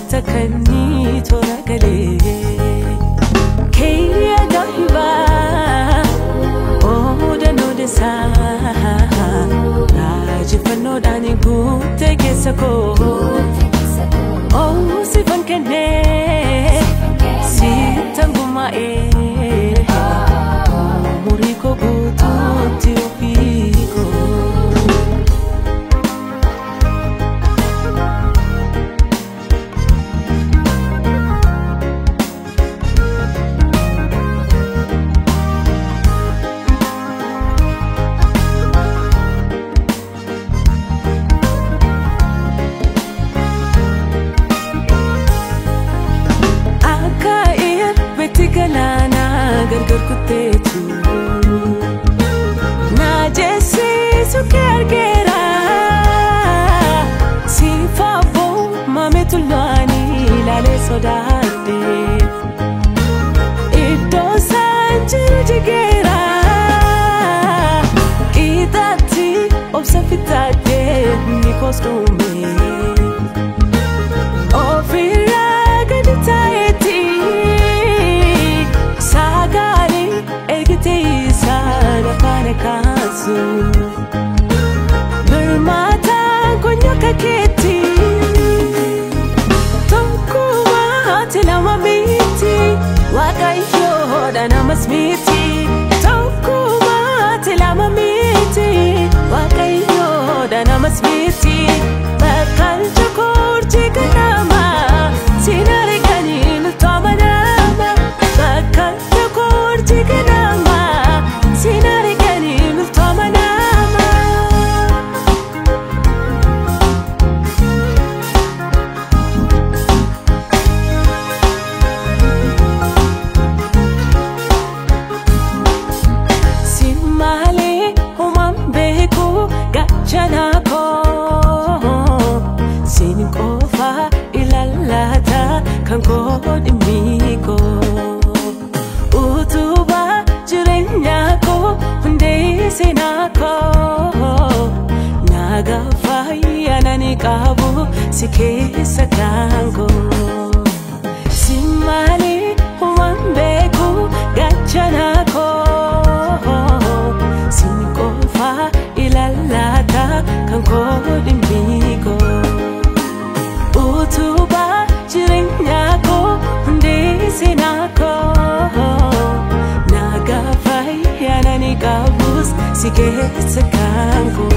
تكني تراكلي كي دايبا أودا نودسا راجفنو داني قوتي كيسكو أو سيفن كني سيتنغو ما مريكو قوتو تيوبيكو Kutetu na jesi sukergera sifavo mametulani lale sodande ito sanjigera itati obsafitate nikostume ofira gaditaeti kasu bermata konyoka keti tonkuwa tilama miti wakayo dana masmiti tonkuwa tilama miti wakayo dana masmiti bakal chokor chikanama sinare kanin tomanama bakal chokor chikanama sinare Kanko dimiko utuba jirenyako hunde senako naga faya nani kabu sike sakango simali humambeku gachanako sinko fa ilalata kanko dimiko utuba jirenyako hunde senako naga faya nani kabus sike sakango